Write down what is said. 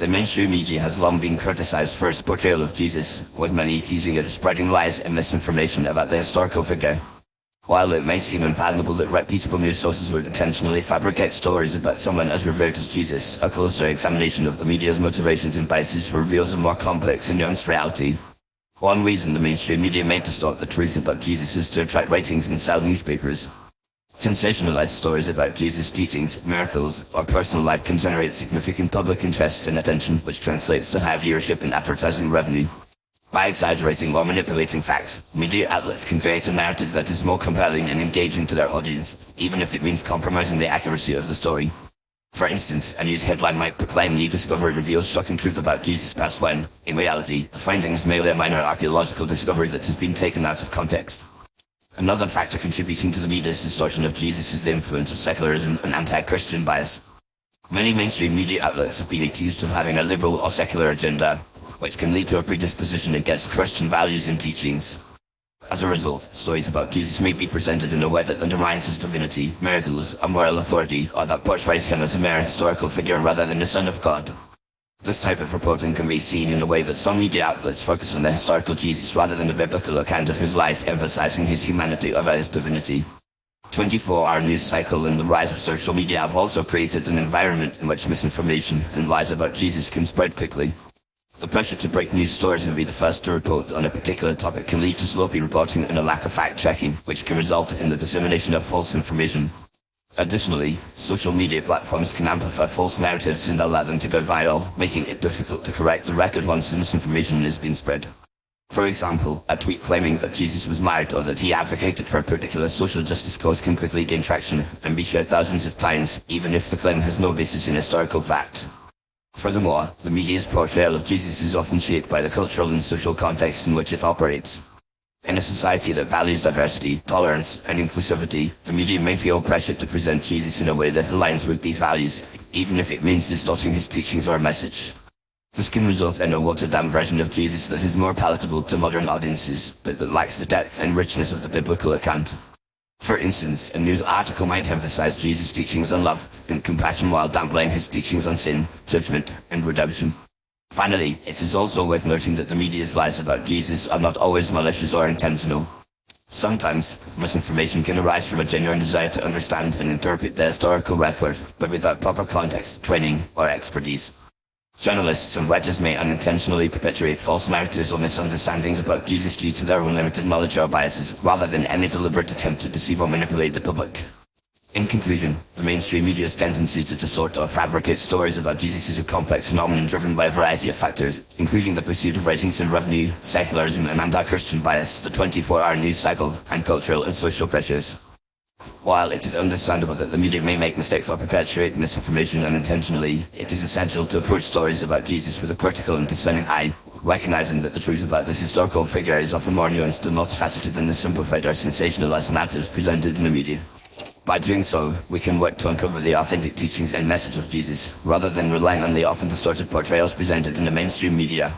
The mainstream media has long been criticized for its portrayal of Jesus, with many accusing it of spreading lies and misinformation about the historical figure. While it may seem unfathomable that reputable news sources would intentionally fabricate stories about someone as revered as Jesus, a closer examination of the media's motivations and biases reveals a more complex and nuanced reality. One reason the mainstream media may distort the truth about Jesus is to attract ratings and sell newspapers. Sensationalized stories about Jesus' teachings, miracles, or personal life can generate significant public interest and attention, which translates to high viewership and advertising revenue. By exaggerating or manipulating facts, media outlets can create a narrative that is more compelling and engaging to their audience, even if it means compromising the accuracy of the story. For instance, a news headline might proclaim new discovery reveals shocking truth about Jesus' past when, in reality, the findings may be a minor archaeological discovery that has been taken out of context. Another factor contributing to the media's distortion of Jesus is the influence of secularism and anti-Christian bias. Many mainstream media outlets have been accused of having a liberal or secular agenda, which can lead to a predisposition against Christian values and teachings. As a result, stories about Jesus may be presented in a way that undermines his divinity, miracles, or moral authority, or that portrays him as a mere historical figure rather than the Son of God. This type of reporting can be seen in the way that some media outlets focus on the historical Jesus rather than the biblical account of his life, emphasizing his humanity over his divinity. 24-hour news cycle and the rise of social media have also created an environment in which misinformation and lies about Jesus can spread quickly. The pressure to break news stories and be the first to report on a particular topic can lead to sloppy reporting and a lack of fact-checking, which can result in the dissemination of false information. Additionally, social media platforms can amplify false narratives and allow them to go viral, making it difficult to correct the record once the misinformation has been spread. For example, a tweet claiming that Jesus was married or that he advocated for a particular social justice cause can quickly gain traction and be shared thousands of times, even if the claim has no basis in historical fact. Furthermore, the media's portrayal of Jesus is often shaped by the cultural and social context in which it operates. In a society that values diversity, tolerance, and inclusivity, the media may feel pressured to present Jesus in a way that aligns with these values, even if it means distorting his teachings or message. This can result in a watered-down version of Jesus that is more palatable to modern audiences, but that lacks the depth and richness of the biblical account. For instance, a news article might emphasize Jesus' teachings on love and compassion while downplaying his teachings on sin, judgment, and redemption. Finally, it is also worth noting that the media's lies about Jesus are not always malicious or intentional. Sometimes, misinformation can arise from a genuine desire to understand and interpret the historical record, but without proper context, training, or expertise. Journalists and writers may unintentionally perpetuate false narratives or misunderstandings about Jesus due to their own limited knowledge or biases, rather than any deliberate attempt to deceive or manipulate the public. In conclusion, the mainstream media's tendency to distort or fabricate stories about Jesus is a complex phenomenon driven by a variety of factors, including the pursuit of ratings and revenue, secularism and anti-Christian bias, the 24-hour news cycle, and cultural and social pressures. While it is understandable that the media may make mistakes or perpetuate misinformation unintentionally, it is essential to approach stories about Jesus with a critical and discerning eye, recognizing that the truth about this historical figure is often more nuanced and multifaceted than the simplified or sensationalized narratives presented in the media. By doing so, we can work to uncover the authentic teachings and message of Jesus, rather than relying on the often distorted portrayals presented in the mainstream media.